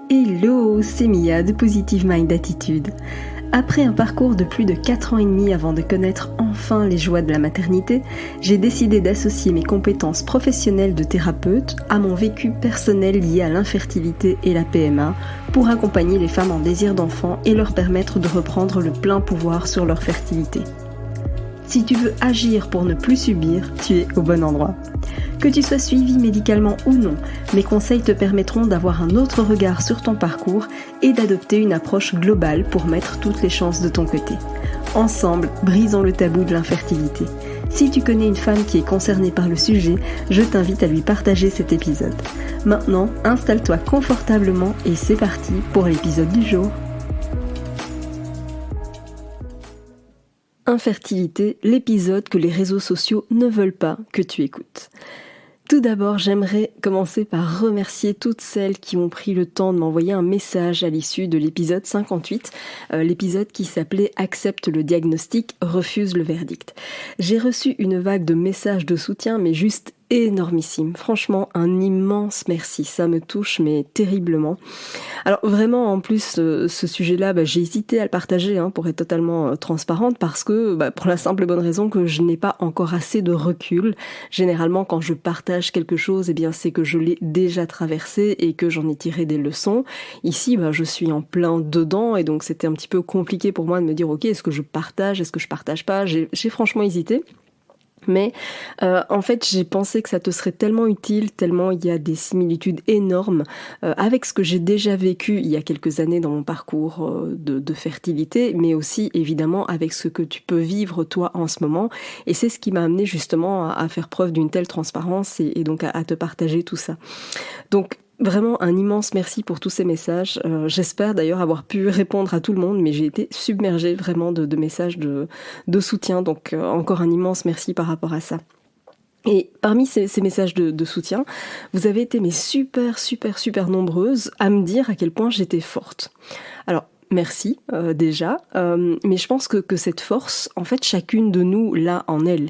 Hello, c'est Mia de Positive Mind Attitude. Après un parcours de plus de 4 ans et demi avant de connaître enfin les joies de la maternité, j'ai décidé d'associer mes compétences professionnelles de thérapeute à mon vécu personnel lié à l'infertilité et la PMA pour accompagner les femmes en désir d'enfant et leur permettre de reprendre le plein pouvoir sur leur fertilité. Si tu veux agir pour ne plus subir, tu es au bon endroit. Que tu sois suivi médicalement ou non, mes conseils te permettront d'avoir un autre regard sur ton parcours et d'adopter une approche globale pour mettre toutes les chances de ton côté. Ensemble, brisons le tabou de l'infertilité. Si tu connais une femme qui est concernée par le sujet, je t'invite à lui partager cet épisode. Maintenant, installe-toi confortablement et c'est parti pour l'épisode du jour. Infertilité, l'épisode que les réseaux sociaux ne veulent pas que tu écoutes. Tout d'abord, j'aimerais commencer par remercier toutes celles qui ont pris le temps de m'envoyer un message à l'issue de l'épisode 58, l'épisode qui s'appelait « Accepte le diagnostic, refuse le verdict ». J'ai reçu une vague de messages de soutien, mais juste énormissime. Franchement, un immense merci. Ça me touche, mais terriblement. Alors vraiment, en plus, ce sujet-là, j'ai hésité à le partager pour être totalement transparente parce que, pour la simple et bonne raison que je n'ai pas encore assez de recul. Généralement, quand je partage quelque chose, c'est que je l'ai déjà traversé et que j'en ai tiré des leçons. Ici, je suis en plein dedans et donc c'était un petit peu compliqué pour moi de me dire, ok, est-ce que je partage, est-ce que je partage pas? J'ai franchement hésité. Mais en fait, j'ai pensé que ça te serait tellement utile, tellement il y a des similitudes énormes avec ce que j'ai déjà vécu il y a quelques années dans mon parcours de fertilité, mais aussi évidemment avec ce que tu peux vivre toi en ce moment. Et c'est ce qui m'a amené justement à faire preuve d'une telle transparence et donc à te partager tout ça. Donc vraiment un immense merci pour tous ces messages. J'espère d'ailleurs avoir pu répondre à tout le monde, mais j'ai été submergée vraiment de messages de soutien. Donc encore un immense merci par rapport à ça. Et parmi ces messages de soutien, vous avez été super nombreuses à me dire à quel point j'étais forte. Alors, merci déjà, mais je pense que cette force, en fait, chacune de nous l'a en elle.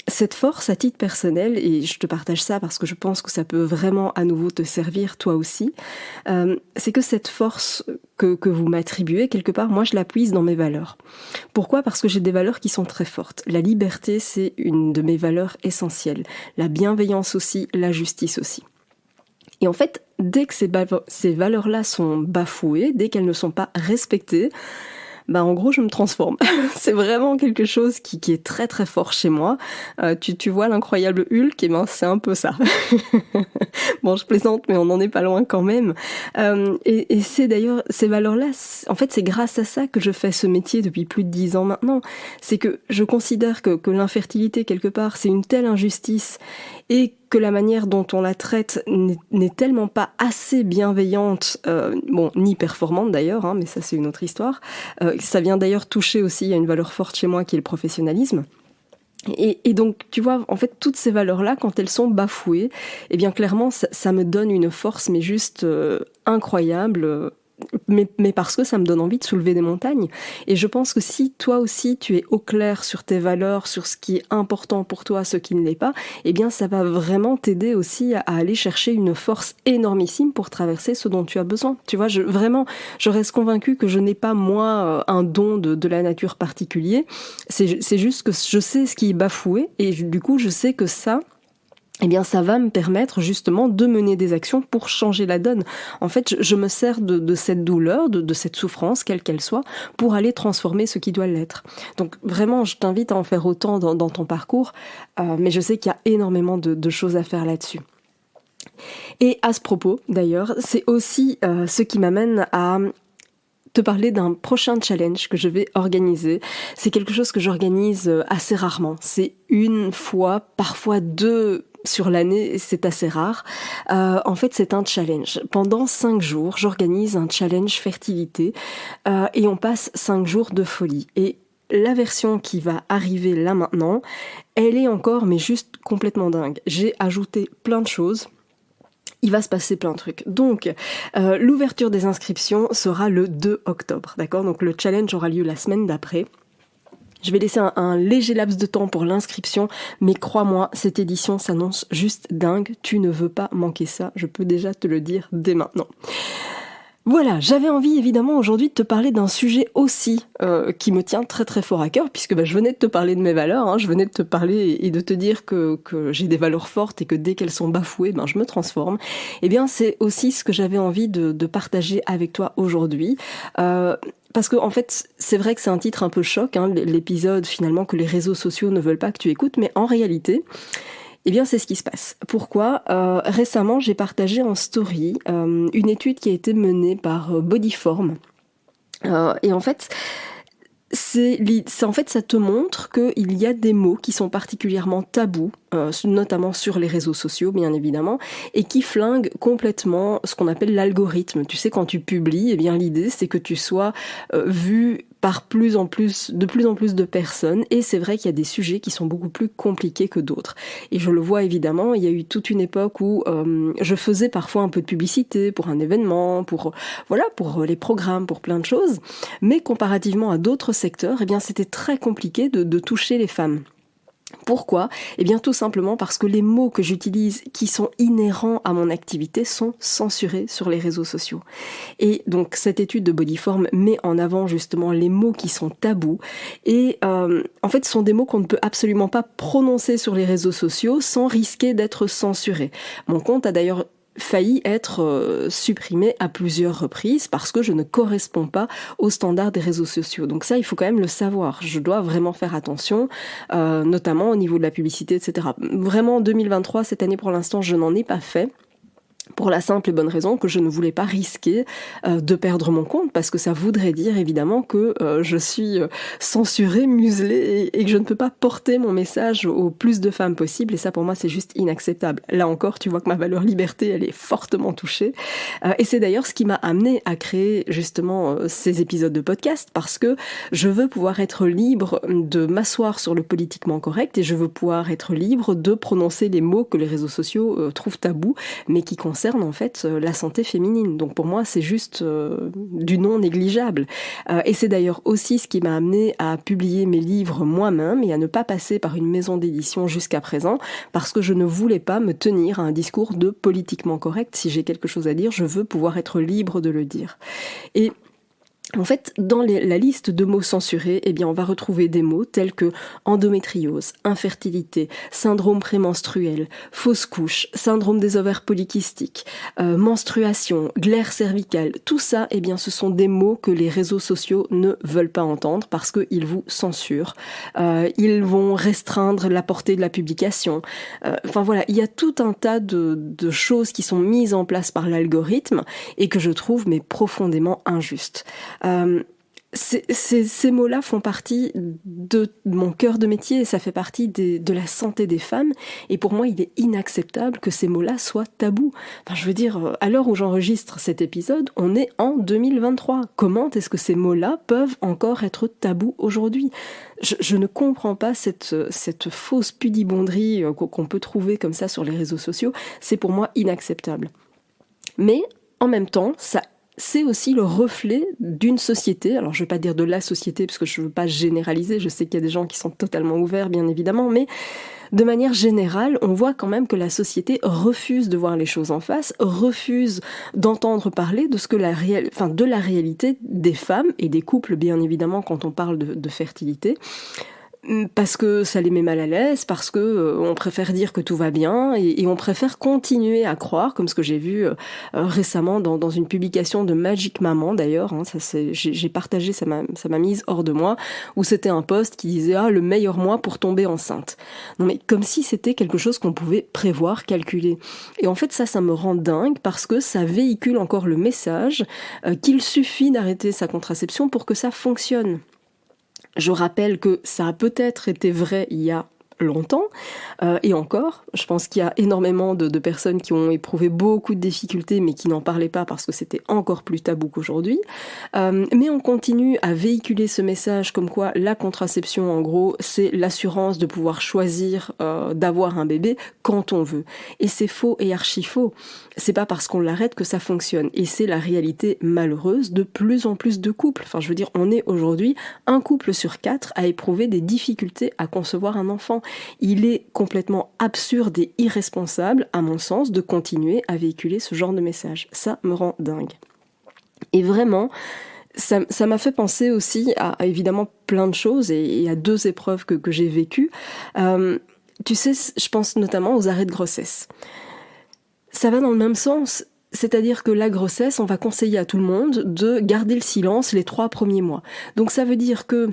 Cette force à titre personnel, et je te partage ça parce que je pense que ça peut vraiment à nouveau te servir toi aussi, c'est que cette force que vous m'attribuez, quelque part, moi je la puise dans mes valeurs. Pourquoi ? Parce que j'ai des valeurs qui sont très fortes. La liberté, c'est une de mes valeurs essentielles. La bienveillance aussi, la justice aussi. Et en fait, dès que ces valeurs-là sont bafouées, dès qu'elles ne sont pas respectées, en gros, je me transforme. C'est vraiment quelque chose qui est très très fort chez moi. Tu vois l'incroyable Hulk, c'est un peu ça. Bon, je plaisante, mais on n'en est pas loin quand même. Et c'est d'ailleurs ces valeurs-là, en fait, c'est grâce à ça que je fais ce métier depuis plus de 10 ans maintenant. C'est que je considère que l'infertilité, quelque part, c'est une telle injustice et que la manière dont on la traite n'est tellement pas assez bienveillante, ni performante d'ailleurs, mais ça c'est une autre histoire. Ça vient d'ailleurs toucher aussi à une valeur forte chez moi qui est le professionnalisme. Et donc, tu vois, en fait, toutes ces valeurs-là, quand elles sont bafouées, clairement, ça me donne une force, mais juste incroyable. Mais parce que ça me donne envie de soulever des montagnes. Et je pense que si toi aussi tu es au clair sur tes valeurs, sur ce qui est important pour toi, ce qui ne l'est pas, ça va vraiment t'aider aussi à aller chercher une force énormissime pour traverser ce dont tu as besoin. Tu vois, je reste convaincue que je n'ai pas, moi, un don de la nature particulier. C'est juste que je sais ce qui est bafoué et du coup, je sais que ça va me permettre justement de mener des actions pour changer la donne. En fait, je me sers de cette douleur, de cette souffrance, quelle qu'elle soit, pour aller transformer ce qui doit l'être. Donc vraiment, je t'invite à en faire autant dans ton parcours, mais je sais qu'il y a énormément de choses à faire là-dessus. Et à ce propos, d'ailleurs, c'est aussi ce qui m'amène à te parler d'un prochain challenge que je vais organiser. C'est quelque chose que j'organise assez rarement. C'est une fois, parfois 2 sur l'année, c'est assez rare. En fait, c'est un challenge. Pendant 5 jours, j'organise un challenge fertilité et on passe 5 jours de folie. Et la version qui va arriver là maintenant, elle est encore, mais juste complètement dingue. J'ai ajouté plein de choses. Il va se passer plein de trucs. Donc, l'ouverture des inscriptions sera le 2 octobre, d'accord ? Donc, le challenge aura lieu la semaine d'après. Je vais laisser un léger laps de temps pour l'inscription, mais crois-moi, cette édition s'annonce juste dingue. Tu ne veux pas manquer ça, je peux déjà te le dire dès maintenant. Voilà, j'avais envie évidemment aujourd'hui de te parler d'un sujet aussi qui me tient très très fort à cœur, puisque je venais de te parler de mes valeurs, je venais de te parler et de te dire que j'ai des valeurs fortes et que dès qu'elles sont bafouées, je me transforme. Eh bien, c'est aussi ce que j'avais envie de partager avec toi aujourd'hui. Parce que en fait, c'est vrai que c'est un titre un peu choc, l'épisode finalement que les réseaux sociaux ne veulent pas que tu écoutes, mais en réalité, eh bien, c'est ce qui se passe. Pourquoi ? Récemment, j'ai partagé en story une étude qui a été menée par Bodyform. Et en fait, ça te montre qu'il y a des mots qui sont particulièrement tabous, notamment sur les réseaux sociaux, bien évidemment, et qui flinguent complètement ce qu'on appelle l'algorithme. Tu sais, quand tu publies, eh bien, l'idée, c'est que tu sois vu par de plus en plus de personnes, et c'est vrai qu'il y a des sujets qui sont beaucoup plus compliqués que d'autres. Et je le vois évidemment, il y a eu toute une époque où je faisais parfois un peu de publicité pour un événement, pour les programmes, pour plein de choses, mais comparativement à d'autres secteurs, eh bien c'était très compliqué de toucher les femmes. Pourquoi ? Eh bien tout simplement parce que les mots que j'utilise qui sont inhérents à mon activité sont censurés sur les réseaux sociaux. Et donc cette étude de Bodyform met en avant justement les mots qui sont tabous et en fait ce sont des mots qu'on ne peut absolument pas prononcer sur les réseaux sociaux sans risquer d'être censuré. Mon compte a d'ailleurs failli être supprimé à plusieurs reprises parce que je ne corresponds pas aux standards des réseaux sociaux. Donc ça, il faut quand même le savoir. Je dois vraiment faire attention, notamment au niveau de la publicité, etc. Vraiment, en 2023, cette année pour l'instant, je n'en ai pas fait. Pour la simple et bonne raison que je ne voulais pas risquer de perdre mon compte, parce que ça voudrait dire évidemment que je suis censurée, muselée et que je ne peux pas porter mon message au plus de femmes possible, et ça pour moi c'est juste inacceptable. Là encore, tu vois que ma valeur liberté, elle est fortement touchée, et c'est d'ailleurs ce qui m'a amenée à créer justement ces épisodes de podcast, parce que je veux pouvoir être libre de m'asseoir sur le politiquement correct, et je veux pouvoir être libre de prononcer les mots que les réseaux sociaux trouvent tabous, mais qui concerne en fait la santé féminine. Donc pour moi, c'est juste du non négligeable. Et c'est d'ailleurs aussi ce qui m'a amené à publier mes livres moi-même et à ne pas passer par une maison d'édition jusqu'à présent, parce que je ne voulais pas me tenir à un discours de politiquement correct. Si j'ai quelque chose à dire, je veux pouvoir être libre de le dire. Et en fait, dans la liste de mots censurés, eh bien, on va retrouver des mots tels que endométriose, infertilité, syndrome prémenstruel, fausse couche, syndrome des ovaires polykystiques, menstruation, glaire cervicale. Tout ça, eh bien, ce sont des mots que les réseaux sociaux ne veulent pas entendre parce qu'ils vous censurent. Ils vont restreindre la portée de la publication. Enfin voilà, il y a tout un tas de choses qui sont mises en place par l'algorithme et que je trouve profondément injustes. Ces mots-là font partie de mon cœur de métier et ça fait partie de la santé des femmes, et pour moi il est inacceptable que ces mots-là soient tabous. Enfin, je veux dire, à l'heure où j'enregistre cet épisode, on est en 2023. Comment est-ce que ces mots-là peuvent encore être tabous aujourd'hui ? Je ne comprends pas cette fausse pudibonderie qu'on peut trouver comme ça sur les réseaux sociaux. C'est pour moi inacceptable. Mais en même temps, c'est aussi le reflet d'une société. Alors, je ne vais pas dire de la société, parce que je ne veux pas généraliser. Je sais qu'il y a des gens qui sont totalement ouverts, bien évidemment, mais de manière générale, on voit quand même que la société refuse de voir les choses en face, refuse d'entendre parler de de la réalité des femmes et des couples, bien évidemment, quand on parle de fertilité. Parce que ça les met mal à l'aise, parce que on préfère dire que tout va bien et on préfère continuer à croire, comme ce que j'ai vu récemment dans une publication de Magic Maman d'ailleurs, j'ai partagé, ça m'a mise hors de moi, où c'était un post qui disait le meilleur mois pour tomber enceinte. Non mais comme si c'était quelque chose qu'on pouvait prévoir, calculer. Et en fait ça me rend dingue parce que ça véhicule encore le message qu'il suffit d'arrêter sa contraception pour que ça fonctionne. Je rappelle que ça a peut-être été vrai il y a longtemps. Et encore, je pense qu'il y a énormément de personnes qui ont éprouvé beaucoup de difficultés, mais qui n'en parlaient pas parce que c'était encore plus tabou qu'aujourd'hui. Mais on continue à véhiculer ce message comme quoi la contraception, en gros, c'est l'assurance de pouvoir choisir d'avoir un bébé quand on veut. Et c'est faux et archi faux. C'est pas parce qu'on l'arrête que ça fonctionne. Et c'est la réalité malheureuse de plus en plus de couples. Enfin, je veux dire, on est aujourd'hui un couple sur 4 à éprouver des difficultés à concevoir un enfant. Il est complètement absurde et irresponsable, à mon sens, de continuer à véhiculer ce genre de message. Ça me rend dingue. Et vraiment, ça m'a fait penser aussi à évidemment plein de choses et à 2 épreuves que j'ai vécues. Tu sais, je pense notamment aux arrêts de grossesse. Ça va dans le même sens, c'est-à-dire que la grossesse, on va conseiller à tout le monde de garder le silence les 3 premiers mois. Donc ça veut dire que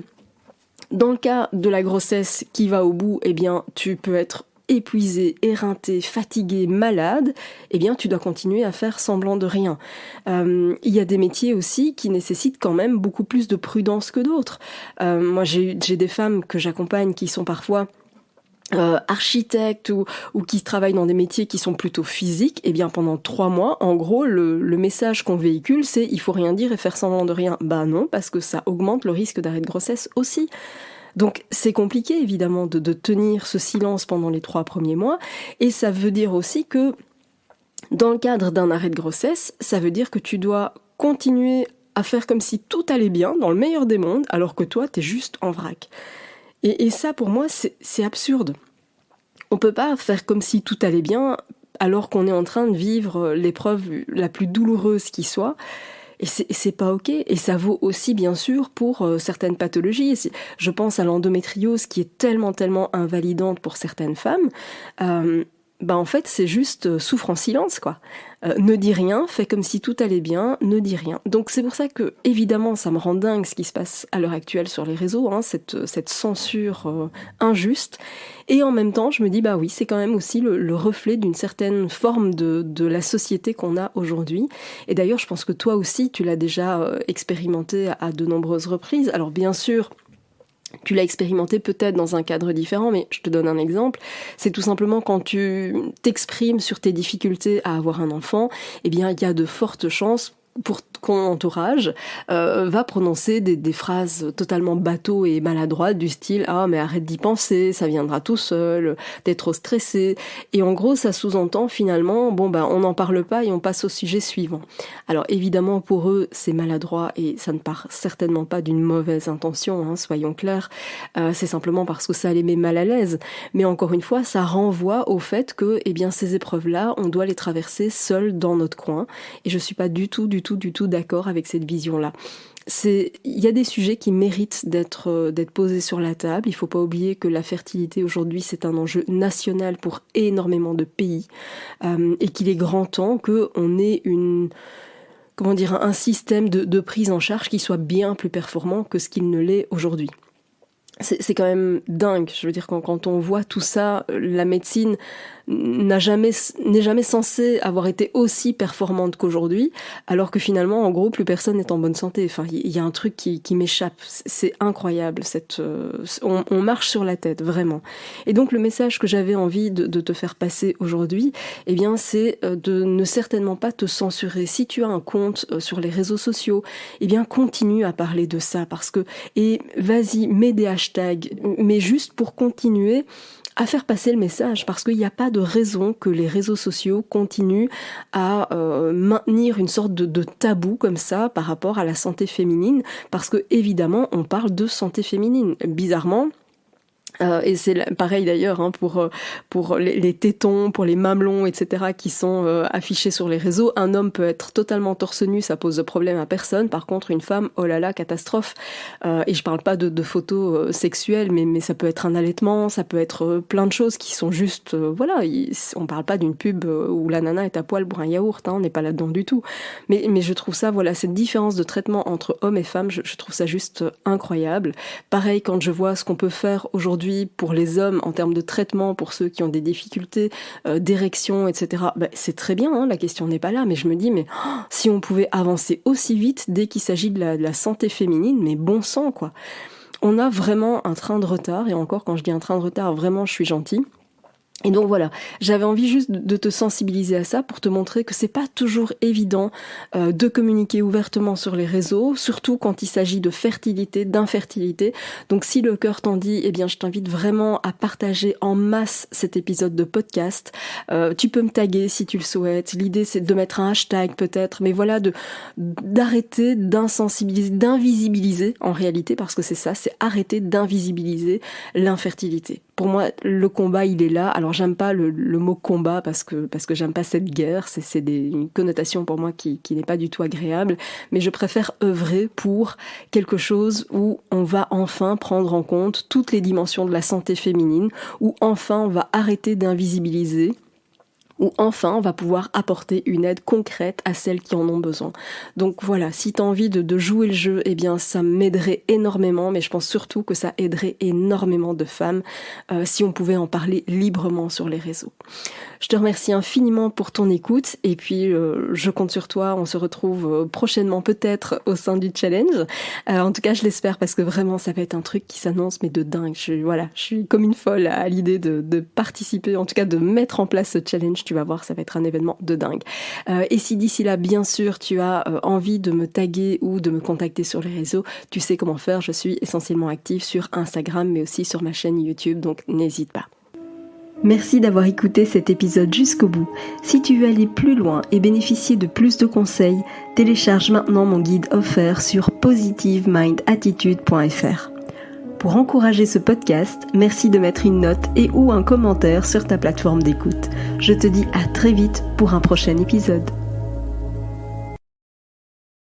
dans le cas de la grossesse qui va au bout, eh bien, tu peux être épuisé, éreinté, fatigué, malade, eh bien, tu dois continuer à faire semblant de rien. Il y a des métiers aussi qui nécessitent quand même beaucoup plus de prudence que d'autres. Moi, j'ai des femmes que j'accompagne qui sont parfois architectes ou qui travaillent dans des métiers qui sont plutôt physiques, eh bien pendant 3 mois, en gros, le message qu'on véhicule, c'est il faut rien dire et faire semblant de rien. Ben non, parce que ça augmente le risque d'arrêt de grossesse aussi. Donc c'est compliqué évidemment de tenir ce silence pendant les 3 premiers mois, et ça veut dire aussi que dans le cadre d'un arrêt de grossesse, ça veut dire que tu dois continuer à faire comme si tout allait bien, dans le meilleur des mondes, alors que toi, t'es juste en vrac. Et ça, pour moi, c'est absurde. On peut pas faire comme si tout allait bien alors qu'on est en train de vivre l'épreuve la plus douloureuse qui soit. Et c'est pas ok. Et ça vaut aussi, bien sûr, pour certaines pathologies. Je pense à l'endométriose qui est tellement invalidante pour certaines femmes. En fait, c'est juste souffre en silence, quoi. Ne dis rien, fais comme si tout allait bien, ne dis rien. Donc c'est pour ça que, évidemment, ça me rend dingue ce qui se passe à l'heure actuelle sur les réseaux, cette censure injuste. Et en même temps, je me dis, bah oui, c'est quand même aussi le reflet d'une certaine forme de la société qu'on a aujourd'hui. Et d'ailleurs, je pense que toi aussi, tu l'as déjà expérimenté à de nombreuses reprises. Alors bien sûr, tu l'as expérimenté peut-être dans un cadre différent, mais je te donne un exemple. C'est tout simplement quand tu t'exprimes sur tes difficultés à avoir un enfant, eh bien, il y a de fortes chances pour ton entourage va prononcer des phrases totalement bateaux et maladroites du style « Ah, mais arrête d'y penser, ça viendra tout seul, t'es trop stressé ». Et en gros, ça sous-entend finalement « Bon, on n'en parle pas et on passe au sujet suivant ». Alors évidemment, pour eux, c'est maladroit et ça ne part certainement pas d'une mauvaise intention, hein, soyons clairs. C'est simplement parce que ça les met mal à l'aise. Mais encore une fois, ça renvoie au fait que ces épreuves-là, on doit les traverser seuls dans notre coin. Et je suis pas du tout d'accord avec cette vision-là. Il y a des sujets qui méritent d'être posés sur la table. Il faut pas oublier que la fertilité aujourd'hui, c'est un enjeu national pour énormément de pays et qu'il est grand temps qu'on ait un système de prise en charge qui soit bien plus performant que ce qu'il ne l'est aujourd'hui. C'est quand même dingue. Je veux dire, quand on voit tout ça, la médecine n'est jamais censée avoir été aussi performante qu'aujourd'hui, alors que finalement, en gros, plus personne n'est en bonne santé. Enfin, il y a un truc qui m'échappe. C'est incroyable. On marche sur la tête, vraiment. Et donc, le message que j'avais envie de te faire passer aujourd'hui, c'est de ne certainement pas te censurer. Si tu as un compte sur les réseaux sociaux, continue à parler de ça, et vas-y, mets des hashtags, mais juste pour continuer à faire passer le message, parce qu'il n'y a pas de raison que les réseaux sociaux continuent à maintenir une sorte de tabou comme ça par rapport à la santé féminine, parce que évidemment on parle de santé féminine. Bizarrement, et c'est pareil d'ailleurs pour les tétons, pour les mamelons, etc. qui sont affichés sur les réseaux. Un homme peut être totalement torse nu, ça pose de problème à personne. Par contre, une femme, oh là là, catastrophe. Et je parle pas de photos sexuelles, mais ça peut être un allaitement, ça peut être plein de choses qui sont juste, on parle pas d'une pub où la nana est à poil pour un yaourt, hein, on n'est pas là-dedans du tout. Mais je trouve ça, cette différence de traitement entre hommes et femmes, je trouve ça juste incroyable. Pareil, quand je vois ce qu'on peut faire aujourd'hui pour les hommes en termes de traitement, pour ceux qui ont des difficultés d'érection, etc. C'est très bien, hein, la question n'est pas là, mais je me dis, si on pouvait avancer aussi vite dès qu'il s'agit de la santé féminine, mais bon sang, quoi. on a vraiment un train de retard, et encore quand je dis un train de retard, vraiment je suis gentille. Et donc voilà, j'avais envie juste de te sensibiliser à ça pour te montrer que c'est pas toujours évident de communiquer ouvertement sur les réseaux, surtout quand il s'agit de fertilité, d'infertilité. Donc si le cœur t'en dit, eh bien je t'invite vraiment à partager en masse cet épisode de podcast. Tu peux me taguer si tu le souhaites. L'idée c'est de mettre un hashtag peut-être, mais voilà, d'arrêter d'insensibiliser, d'invisibiliser en réalité, parce que c'est ça, c'est arrêter d'invisibiliser l'infertilité. Pour moi, le combat, il est là. Alors, j'aime pas le mot combat parce que j'aime pas cette guerre. C'est une connotation pour moi qui n'est pas du tout agréable. Mais je préfère œuvrer pour quelque chose où on va enfin prendre en compte toutes les dimensions de la santé féminine, où enfin on va arrêter d'invisibiliser, où enfin on va pouvoir apporter une aide concrète à celles qui en ont besoin. Donc voilà, si tu as envie de jouer le jeu, eh bien ça m'aiderait énormément, mais je pense surtout que ça aiderait énormément de femmes si on pouvait en parler librement sur les réseaux. Je te remercie infiniment pour ton écoute, et puis je compte sur toi, on se retrouve prochainement peut-être au sein du challenge. En tout cas, je l'espère, parce que vraiment ça va être un truc qui s'annonce mais de dingue. Je suis comme une folle à l'idée de participer, en tout cas de mettre en place ce challenge. Tu vas voir, ça va être un événement de dingue. Et si d'ici là, bien sûr, tu as envie de me taguer ou de me contacter sur les réseaux, tu sais comment faire. Je suis essentiellement active sur Instagram, mais aussi sur ma chaîne YouTube, donc n'hésite pas. Merci d'avoir écouté cet épisode jusqu'au bout. Si tu veux aller plus loin et bénéficier de plus de conseils, télécharge maintenant mon guide offert sur positivemindattitude.fr. Pour encourager ce podcast, merci de mettre une note et ou un commentaire sur ta plateforme d'écoute. Je te dis à très vite pour un prochain épisode.